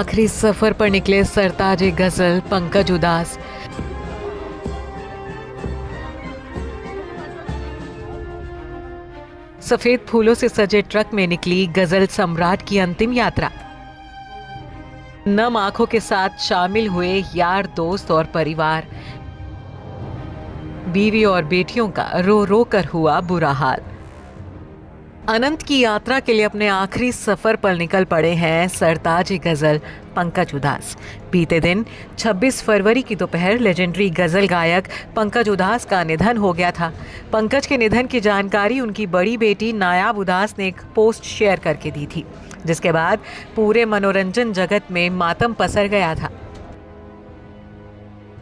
आखिरी सफर पर निकले सरताज गजल पंकज उदास। सफेद फूलों से सजे ट्रक में निकली गजल सम्राट की अंतिम यात्रा। नम आंखों के साथ शामिल हुए यार दोस्त और परिवार। बीवी और बेटियों का रो रो कर हुआ बुरा हाल। अनंत की यात्रा के लिए अपने आखिरी सफर पर निकल पड़े हैं सरताज गजल पंकज उदास। बीते दिन 26 फरवरी की दोपहर लेजेंडरी गजल गायक पंकज उदास का निधन हो गया था। पंकज के निधन की जानकारी उनकी बड़ी बेटी नायाब उदास ने एक पोस्ट शेयर करके दी थी, जिसके बाद पूरे मनोरंजन जगत में मातम पसर गया था।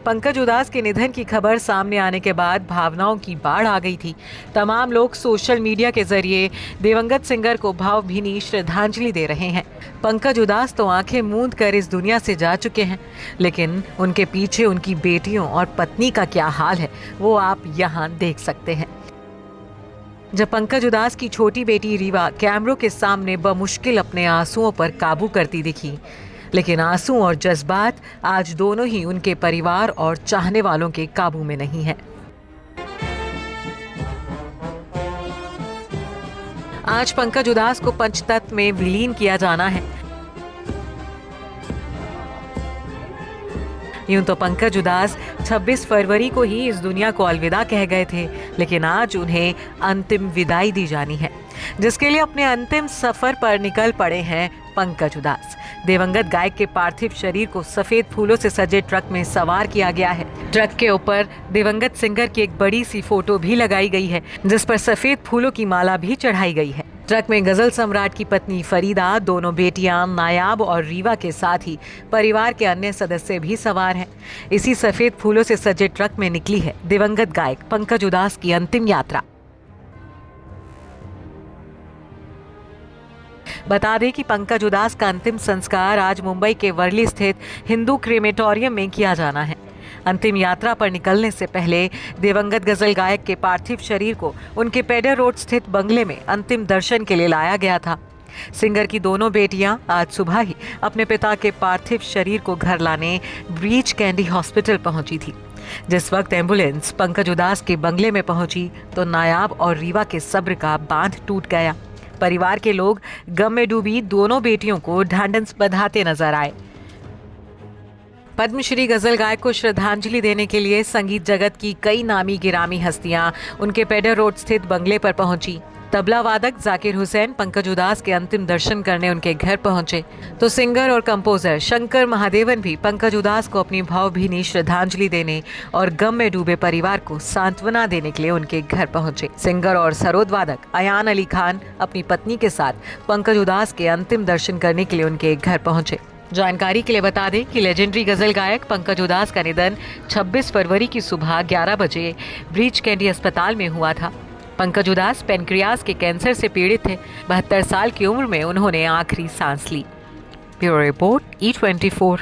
पंकज उदास के निधन की खबर सामने आने के बाद भावनाओं की बाढ़ आ गई थी। तमाम लोग सोशल मीडिया के जरिए दिवंगत सिंगर को भावभीनी श्रद्धांजलि दे रहे हैं। पंकज उदास तो आंखें मूंद कर इस दुनिया से जा चुके हैं, लेकिन उनके पीछे उनकी बेटियों और पत्नी का क्या हाल है वो आप यहाँ देख सकते हैं। जब पंकज उदास की छोटी बेटी रीवा कैमरों के सामने बमुश्किल अपने आंसुओं पर काबू करती दिखी, लेकिन आंसू और जज्बात आज दोनों ही उनके परिवार और चाहने वालों के काबू में नहीं है। आज पंकज उदास को पंचतत्व में विलीन किया जाना है। यूं तो पंकज उदास 26 फरवरी को ही इस दुनिया को अलविदा कह गए थे, लेकिन आज उन्हें अंतिम विदाई दी जानी है, जिसके लिए अपने अंतिम सफर पर निकल पड़े हैं पंकज उदास। दिवंगत गायक के पार्थिव शरीर को सफेद फूलों से सजे ट्रक में सवार किया गया है। ट्रक के ऊपर दिवंगत सिंगर की एक बड़ी सी फोटो भी लगाई गई है, जिस पर सफेद फूलों की माला भी चढ़ाई गई है। ट्रक में गजल सम्राट की पत्नी फरीदा, दोनों बेटियां नायाब और रीवा के साथ ही परिवार के अन्य सदस्य भी सवार हैं। इसी सफेद फूलों से सजे ट्रक में निकली है दिवंगत गायक पंकज उदास की अंतिम यात्रा। बता दें कि पंकज उदास का अंतिम संस्कार आज मुंबई के वर्ली स्थित हिंदू क्रेमेटोरियम में किया जाना है। अंतिम यात्रा पर निकलने से पहले दिवंगत गजल गायक के पार्थिव शरीर को उनके पेडर रोड स्थित बंगले में अंतिम दर्शन के लिए लाया गया था। सिंगर की दोनों बेटियां आज सुबह ही अपने पिता के पार्थिव शरीर को घर लाने ब्रीच कैंडी हॉस्पिटल पहुंची थी। जिस वक्त एम्बुलेंस पंकज उदास के बंगले में पहुंची तो नायाब और रीवा के सब्र का बांध टूट गया। परिवार के लोग गम में डूबी दोनों बेटियों को ढांढस बंधाते नजर आए। पद्मश्री गजल गायक को श्रद्धांजलि देने के लिए संगीत जगत की कई नामी गिरामी हस्तियां उनके पेडर रोड स्थित बंगले पर पहुंची। तबला वादक जाकिर हुसैन पंकज उदास के अंतिम दर्शन करने उनके घर पहुंचे, तो सिंगर और कंपोजर शंकर महादेवन भी पंकज उदास को अपनी भावभीनी श्रद्धांजलि देने और गम में डूबे परिवार को सांत्वना देने के लिए उनके घर पहुंचे। सिंगर और सरोद वादक अयान अली खान अपनी पत्नी के साथ पंकज उदास के अंतिम दर्शन करने के लिए उनके घर पहुंचे। जानकारी के लिए बता दें कि लेजेंडरी गजल गायक पंकज उदास का निधन 26 फरवरी की सुबह 11 बजे ब्रीच कैंडी अस्पताल में हुआ था। पंकज उदास पेनक्रियास के कैंसर से पीड़ित थे। 72 साल की उम्र में उन्होंने आखिरी सांस ली। Bureau report E24।